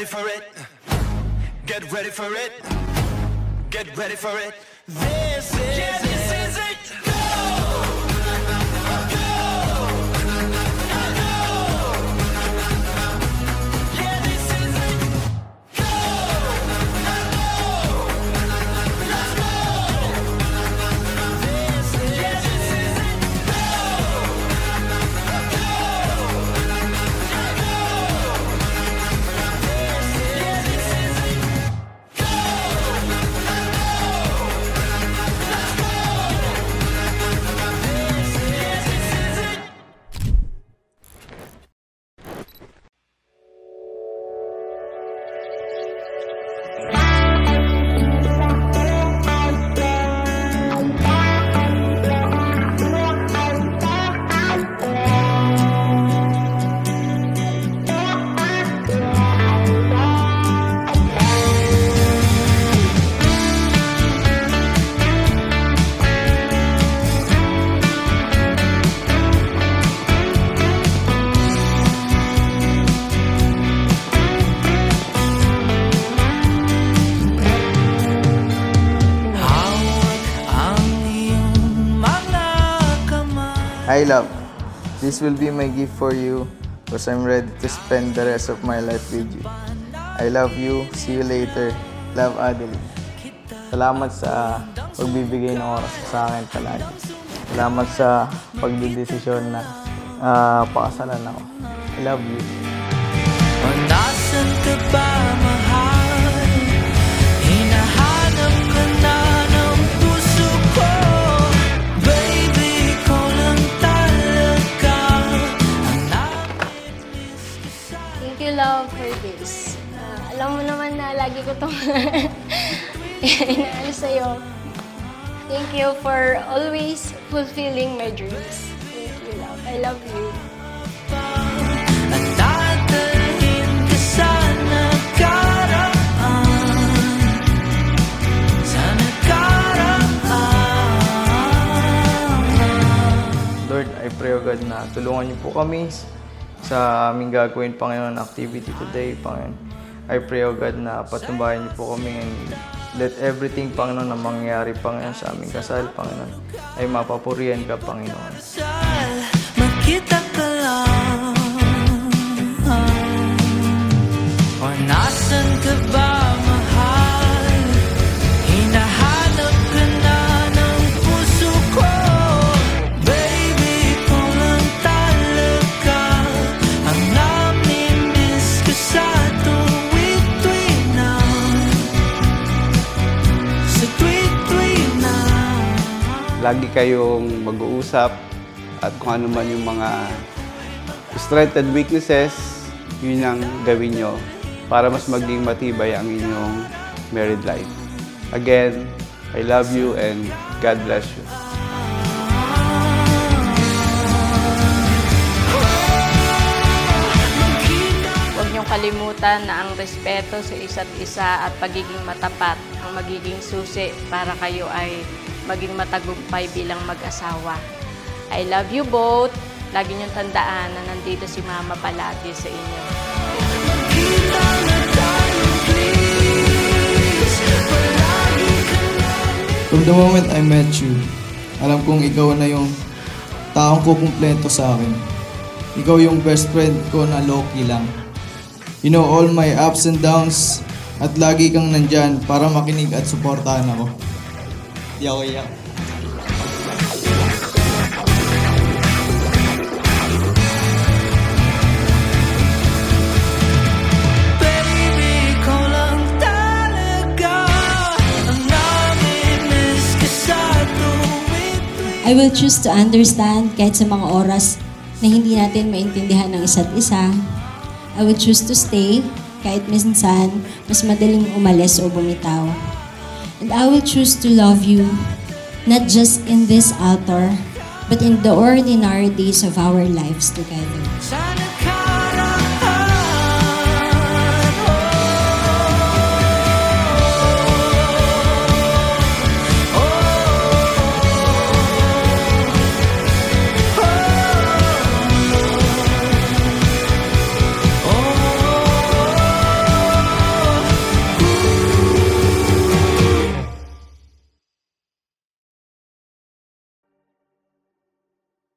ready for it. Get ready for it. Get ready for it. This is it. Go! Go! Yeah, this is it. Go! Let's go! This is it. Go! Go! Hi love, this will be my gift for you because I'm ready to spend the rest of my life with you. I love you, see you later. Love, Adeline. Salamat sa pagbibigay ng oras sa akin palagi. Salamat sa pagdidesisyon na pakasalan ako. I love you. Nasaan ka ba, mahal? Hinahanap ka na ng puso ko. Baby, ikaw lang talaga ang nami-miss ko sa... Thank you, love, for this. Alam mo naman na lagi ko itong inaano sa'yo. Thank you for always fulfilling my dreams. Thank you, love. I love you. Lord, I pray, O God, na tulungan niyo po kami sa aming gagawin, Panginoon, activity today, Panginoon. I pray, O God, na patumbayan niyo po kami and let everything, Panginoon, na mangyayari, Panginoon, sa aming kasal, Panginoon, ay mapapurihan ka, Panginoon. Makita ka lang, o nasan ka ba, mahal? Hinahanap ka na ng puso ko. Baby, ikaw lang talaga ang nami-miss ko sa tuwid-tuwid na. Sa tuwid-tuwid na. Lagi kayong mag-uusap at kung ano man yung mga strengths and weaknesses, yun ang gawin nyo para mas maging matibay ang inyong married life. Again, I love you and God bless you. Huwag niyong kalimutan na ang respeto sa isa't isa at pagiging matapat ang magiging susi para kayo ay maging matagumpay bilang mag-asawa. I love you both. Lagi niyong tandaan na nandito si Mama palagi sa inyo. From the moment I met you, alam kong ikaw na yung taong kukumpleto sa akin. Ikaw yung best friend ko na low-key lang. You know all my ups and downs at lagi kang nandyan para makinig at suportahan ako. Di ako iyak. I will choose to understand kahit sa mga oras na hindi natin maintindihan ng isa't isa. I will choose to stay kahit minsan mas madaling umalis o bumitaw. And I will choose to love you, not just in this altar, but in the ordinary days of our lives together.